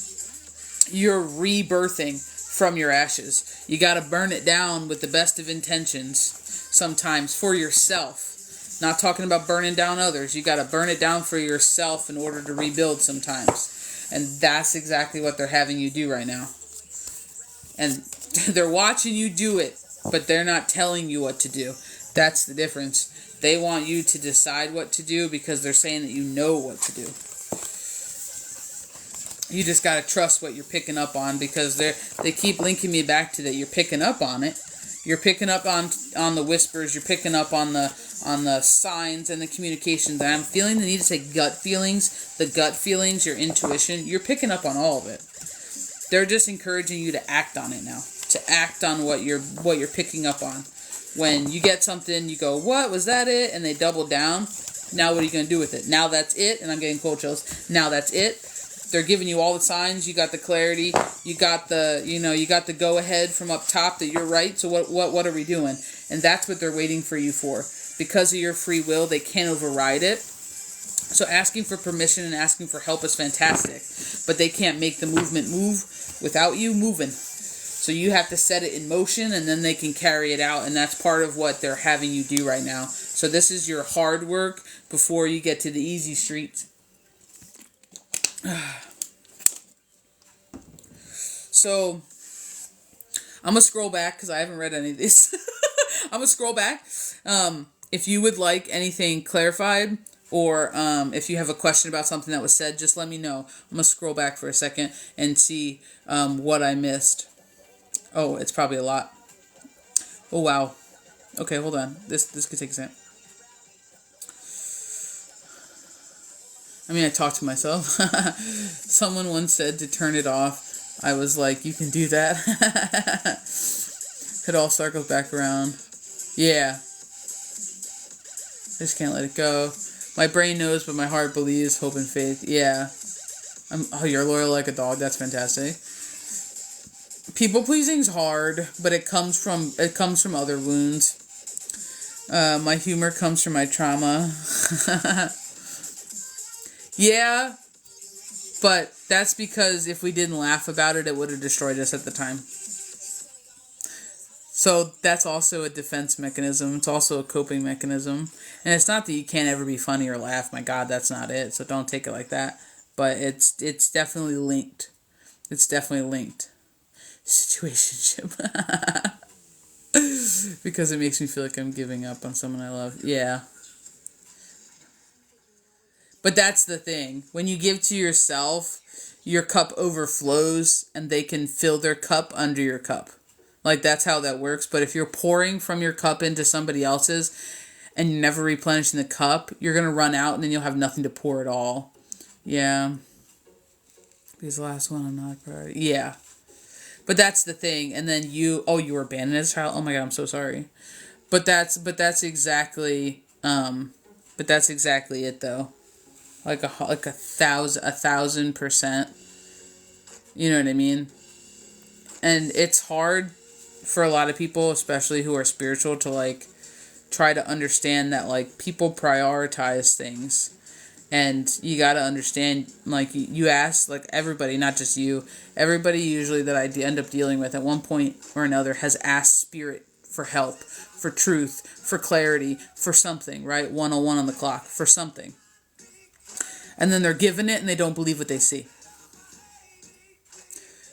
You're rebirthing from your ashes. You got to burn it down with the best of intentions sometimes for yourself. Not talking about burning down others. You got to burn it down for yourself in order to rebuild sometimes. And that's exactly what they're having you do right now. And they're watching you do it, but they're not telling you what to do. That's the difference. They want you to decide what to do because they're saying that you know what to do. You just got to trust what you're picking up on, because they keep linking me back to that you're picking up on it. You're picking up on the whispers. You're picking up on the signs and the communications. And I'm feeling the need to say gut feelings. The gut feelings, your intuition. You're picking up on all of it. They're just encouraging you to act on it now. To act on what you're picking up on. When you get something, you go, what? Was that it? And they double down. Now what are you going to do with it? Now that's it. And I'm getting cold chills. Now that's it. They're giving you all the signs. You got the clarity. You got the go ahead from up top that you're right. So what are we doing? And that's what they're waiting for you for. Because of your free will, they can't override it. So asking for permission and asking for help is fantastic. But they can't make the movement move without you moving. So you have to set it in motion, and then they can carry it out, and that's part of what they're having you do right now. So this is your hard work before you get to the easy streets. So I'm going to scroll back because I haven't read any of these. I'm going to scroll back. If you would like anything clarified, or if you have a question about something that was said, just let me know. I'm going to scroll back for a second and see what I missed. Oh, it's probably a lot. Oh, wow. Okay, hold on. This could take a second. I mean, I talked to myself. Someone once said to turn it off. I was like, you can do that. It all circles back around. Yeah. I just can't let it go. My brain knows, but my heart believes, hope and faith. Yeah. You're loyal like a dog. That's fantastic. People pleasing's hard, but it comes from other wounds. My humor comes from my trauma. Yeah, but that's because if we didn't laugh about it, it would have destroyed us at the time. So that's also a defense mechanism. It's also a coping mechanism. And it's not that you can't ever be funny or laugh. My God, that's not it. So don't take it like that. But it's definitely linked. It's definitely linked. Situationship. Because it makes me feel like I'm giving up on someone I love. Yeah. But that's the thing. When you give to yourself, your cup overflows and they can fill their cup under your cup. Like, that's how that works. But if you're pouring from your cup into somebody else's and you're never replenishing the cup, you're going to run out and then you'll have nothing to pour at all. Yeah. Because the last one, I'm not a priority. Yeah. But that's the thing. And then you were abandoned as a child. Oh my God, I'm so sorry. But that's exactly it though. Like a 1,000%. You know what I mean? And it's hard for a lot of people, especially who are spiritual, to like try to understand that like people prioritize things. And you got to understand, like, you ask, like, everybody, not just you, everybody usually that I end up dealing with at one point or another has asked spirit for help, for truth, for clarity, for something, right? 101 on the clock, for something. And then they're given it and they don't believe what they see.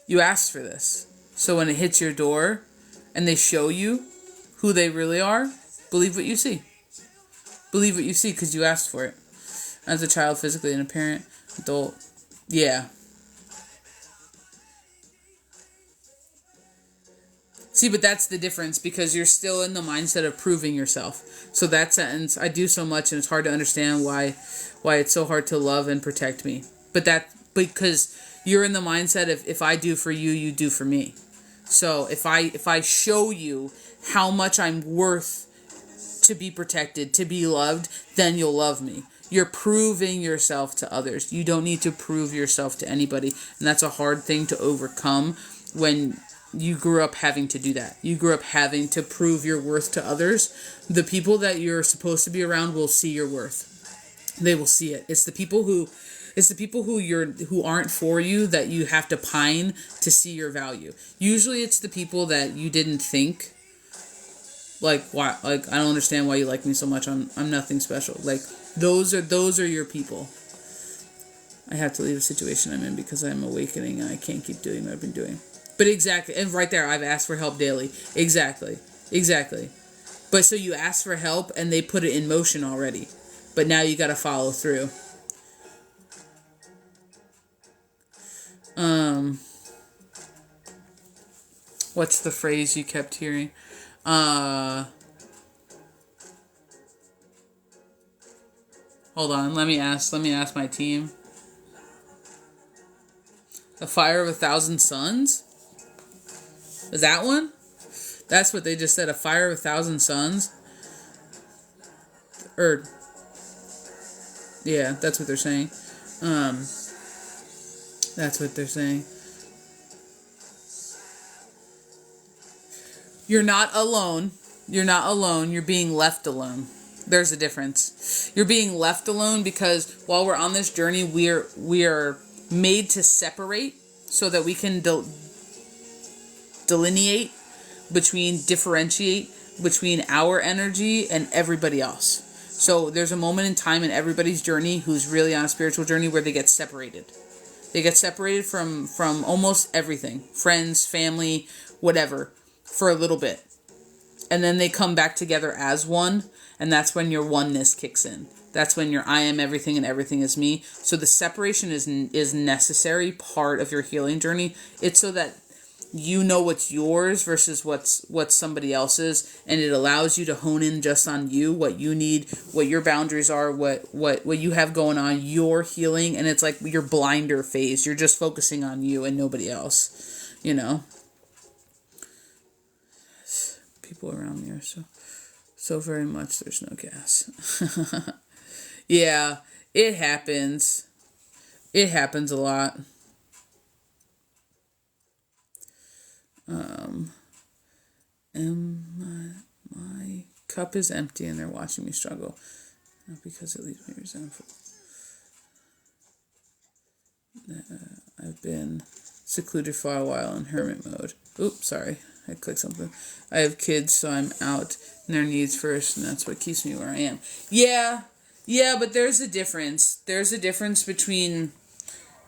You asked for this. So when it hits your door and they show you who they really are, believe what you see. Believe what you see because you asked for it. As a child, physically, and a parent, adult. Yeah. See, but that's the difference because you're still in the mindset of proving yourself. So that sentence, I do so much and it's hard to understand why it's so hard to love and protect me. Because you're in the mindset of if I do for you, you do for me. So if I show you how much I'm worth to be protected, to be loved, then you'll love me. You're proving yourself to others. You don't need to prove yourself to anybody. And that's a hard thing to overcome when you grew up having to do that. You grew up having to prove your worth to others. The people that you're supposed to be around will see your worth. They will see it. It's the people who aren't for you that you have to pine to see your value. Usually it's the people that you didn't think, like, why, like, I don't understand why you like me so much. I'm nothing special. Like, those are your people. I have to leave a situation I'm in because I'm awakening and I can't keep doing what I've been doing. But exactly, and right there, I've asked for help daily. Exactly. But so you ask for help and they put it in motion already. But now you got to follow through. What's the phrase you kept hearing? Hold on, let me ask my team. The fire of 1,000 suns? Is that one? That's what they just said, a fire of 1,000 suns? Yeah, that's what they're saying. That's what they're saying. You're not alone. You're not alone. You're being left alone. There's a difference. You're being left alone because while we're on this journey, we are made to separate so that we can differentiate between our energy and everybody else. So there's a moment in time in everybody's journey who's really on a spiritual journey where they get separated. They get separated from almost everything. Friends, family, whatever, for a little bit. And then they come back together as one, and that's when your oneness kicks in. That's when your I am everything and everything is me. So the separation is necessary part of your healing journey. It's so that you know what's yours versus what's somebody else's, and it allows you to hone in just on you, what you need, what your boundaries are, what you have going on, your healing, and it's like your blinder phase. You're just focusing on you and nobody else, you know. People around me are so very much there's no gas. Yeah, it happens. It happens a lot. And my cup is empty and they're watching me struggle. Not because it leaves me resentful. I've been secluded for a while in hermit mode. Oops, sorry. I clicked something. I have kids, so I'm out in their needs first, and that's what keeps me where I am. Yeah, but there's a difference. There's a difference between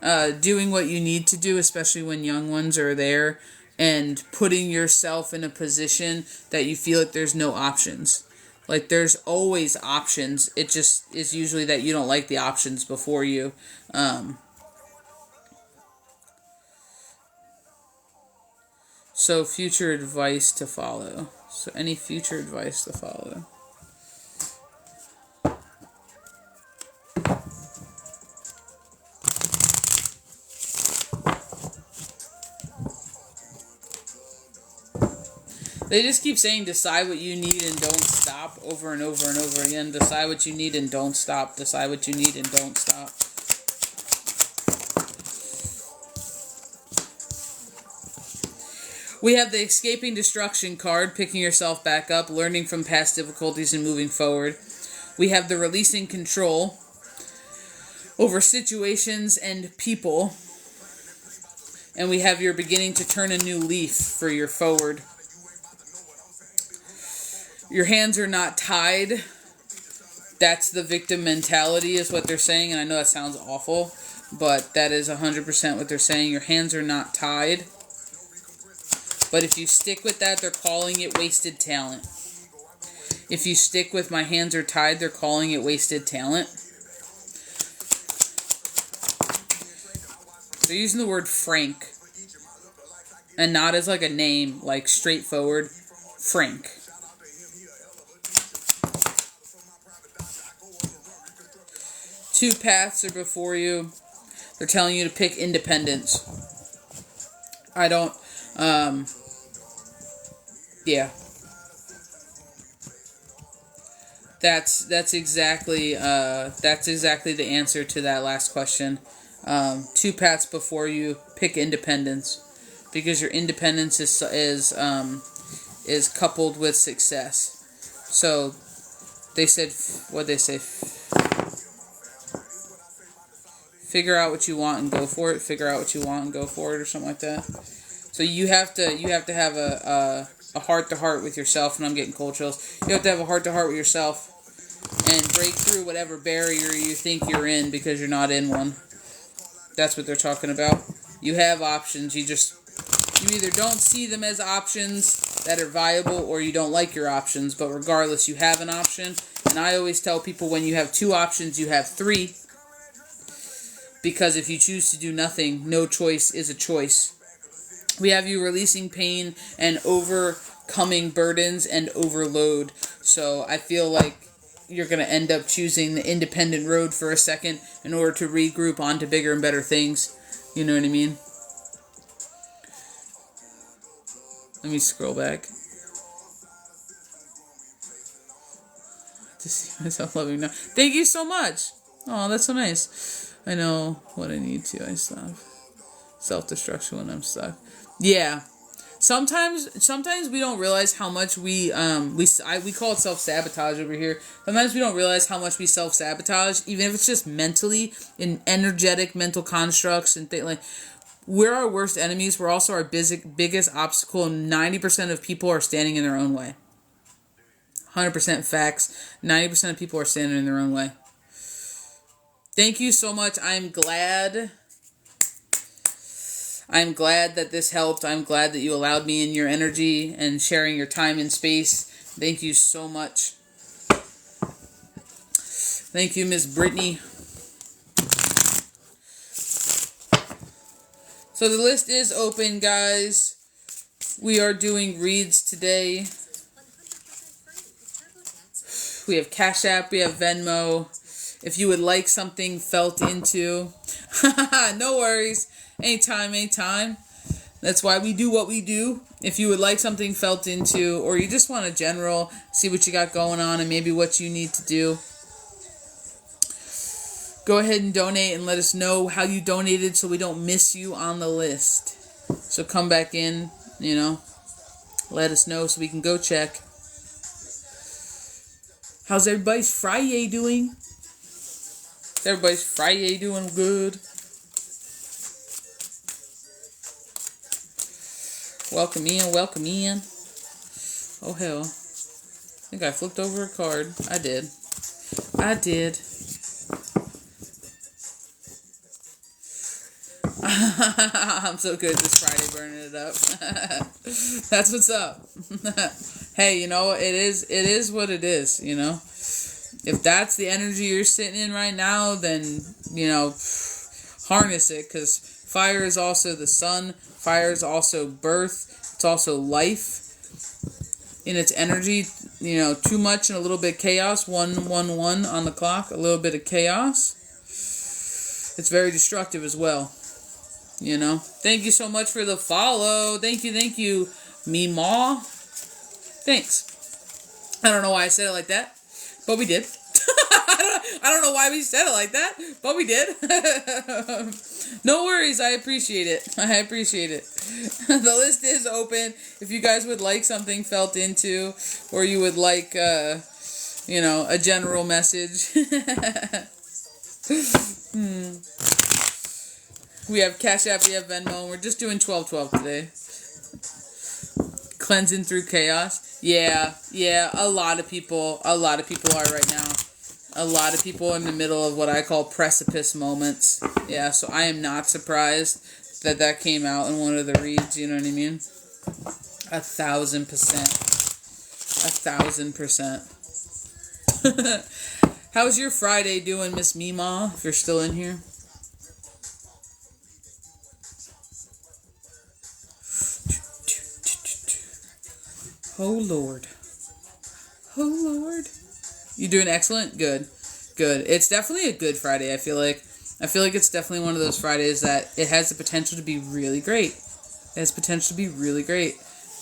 doing what you need to do, especially when young ones are there, and putting yourself in a position that you feel like there's no options. Like, there's always options. It just is usually that you don't like the options before you. So, future advice to follow. So, any future advice to follow? They just keep saying decide what you need and don't stop over and over and over again. Decide what you need and don't stop. Decide what you need and don't stop. We have the escaping destruction card, picking yourself back up, learning from past difficulties and moving forward. We have the releasing control over situations and people. And we have your beginning to turn a new leaf for your forward. Your hands are not tied. That's the victim mentality is what they're saying. And I know that sounds awful, but that is 100% what they're saying. Your hands are not tied. But if you stick with that, they're calling it wasted talent. If you stick with my hands are tied, they're calling it wasted talent. They're using the word frank. And not as like a name, like straightforward, frank. Two paths are before you. They're telling you to pick independence. I don't, yeah. That's exactly the answer to that last question. Two paths before you, pick independence. Because your independence is coupled with success. So, they said, what'd they say? Figure out what you want and go for it. Figure out what you want and go for it, or something like that. So you have to have a heart to heart with yourself. And I'm getting cold chills. You have to have a heart to heart with yourself and break through whatever barrier you think you're in because you're not in one. That's what they're talking about. You have options. You either don't see them as options that are viable, or you don't like your options. But regardless, you have an option. And I always tell people when you have two options, you have three. Because if you choose to do nothing, no choice is a choice. We have you releasing pain and overcoming burdens and overload. So I feel like you're going to end up choosing the independent road for a second in order to regroup onto bigger and better things. You know what I mean? Let me scroll back. To see myself loving now. Thank you so much. Oh, that's so nice. I know what I need to. I stop. Self-destruction when I'm stuck. Yeah. Sometimes we don't realize how much we call it self-sabotage over here. Sometimes we don't realize how much we self-sabotage, even if it's just mentally, in energetic mental constructs and things like. we're our worst enemies. We're also our biggest obstacle. 90% of people are standing in their own way. 100% facts. 90% of people are standing in their own way. Thank you so much. I'm glad that this helped. I'm glad that you allowed me in your energy and sharing your time and space. Thank you so much. Thank you, Miss Brittany. So the list is open, guys. We are doing reads today. We have Cash App, we have Venmo. If you would like something felt into, no worries. Anytime. That's why we do what we do. If you would like something felt into, or you just want a general, see what you got going on and maybe what you need to do, go ahead and donate and let us know how you donated so we don't miss you on the list. So come back in, let us know so we can go check. How's everybody's Friday doing? Is everybody's Friday doing good? Welcome in. Oh hell. I think I flipped over a card. I did. I'm so good this Friday burning it up. That's what's up. Hey, it is what it is, If that's the energy you're sitting in right now, then, harness it, because fire is also the sun. Fire is also birth. It's also life in its energy. Too much and a little bit chaos. 111 on the clock. A little bit of chaos. It's very destructive as well. Thank you so much for the follow. Thank you, Meemaw. Thanks. I don't know why I said it like that, but we did. I don't know why we said it like that, but we did. No worries. I appreciate it. The list is open. If you guys would like something felt into, or you would like, a general message. We have Cash App, we have Venmo, and we're just doing 12/12 today. Cleansing through chaos. Yeah, a lot of people are right now. A lot of people are in the middle of what I call precipice moments. Yeah, so I am not surprised that came out in one of the reads, you know what I mean? 1,000%. 1,000%. How's your Friday doing, Miss Meemaw, if you're still in here? Oh, Lord. You doing excellent? Good. It's definitely a good Friday, I feel like. It's definitely one of those Fridays that it has the potential to be really great.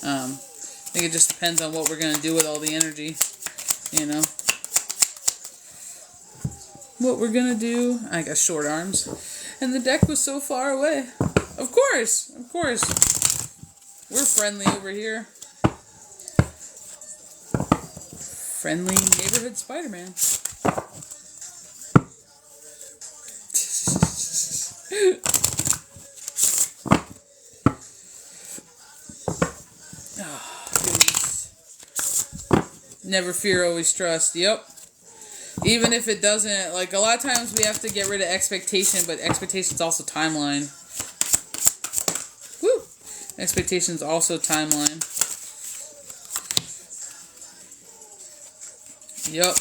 I think it just depends on what we're going to do with all the energy, What we're going to do. I got short arms. And the deck was so far away. Of course. We're friendly over here. Friendly neighborhood Spider-Man. Oh, goodness. Never fear, always trust. Yep. Even if it doesn't, like, a lot of times we have to get rid of expectation, but expectation's also timeline. Woo! Expectation's also timeline. Yup.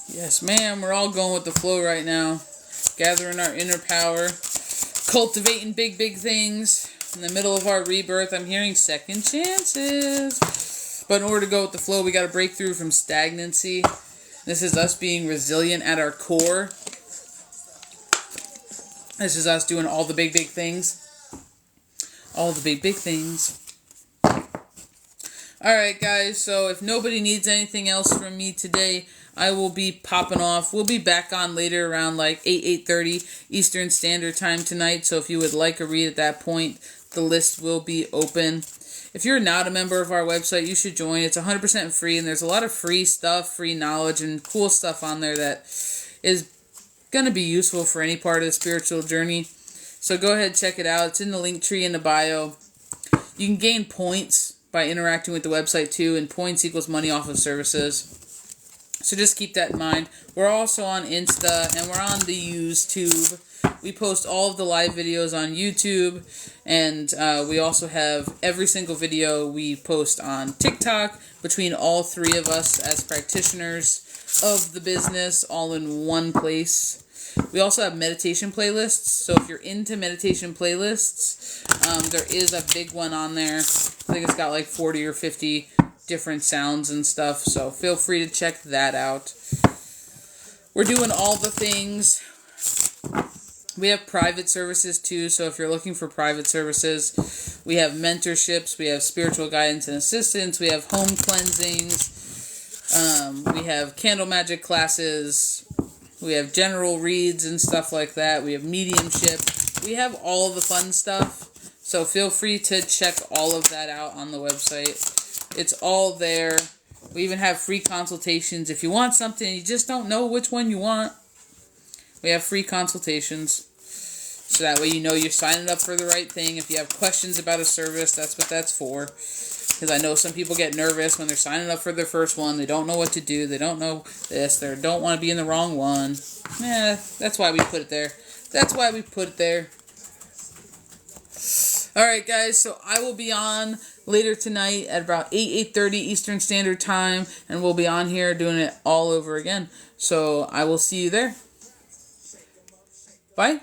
Yes, ma'am. We're all going with the flow right now. Gathering our inner power. Cultivating big things. In the middle of our rebirth, I'm hearing second chances. But in order to go with the flow, we got to break through from stagnancy. This is us being resilient at our core. This is us doing all the big things. All the big things. Alright guys, so if nobody needs anything else from me today, I will be popping off. We'll be back on later around like 8:30 Eastern Standard Time tonight, so if you would like a read at that point, the list will be open. If you're not a member of our website, you should join. It's 100% free, and there's a lot of free stuff, free knowledge, and cool stuff on there that is going to be useful for any part of the spiritual journey. So go ahead, check it out. It's in the link tree in the bio. You can gain points by interacting with the website too, and points equals money off of services. So just keep that in mind. We're also on Insta, and we're on the YouTube. We post all of the live videos on YouTube, and we also have every single video we post on TikTok between all three of us as practitioners of the business, all in one place. We also have meditation playlists, so if you're into meditation playlists, there is a big one on there. I think it's got like 40 or 50 different sounds and stuff, so feel free to check that out. We're doing all the things. We have private services too, so if you're looking for private services, we have mentorships, we have spiritual guidance and assistance, we have home cleansings, we have candle magic classes, we have general reads and stuff like that, we have mediumship, we have all the fun stuff, so feel free to check all of that out on the website. It's all there. We even have free consultations. If you want something and you just don't know which one you want, we have free consultations. So that way you know you're signing up for the right thing. If you have questions about a service, that's what that's for. Because I know some people get nervous when they're signing up for their first one. They don't know what to do. They don't know this. They don't want to be in the wrong one. That's why we put it there. That's why we put it there. Alright guys, so I will be on later tonight at about 8:30 Eastern Standard Time, and we'll be on here doing it all over again. So I will see you there. Bye.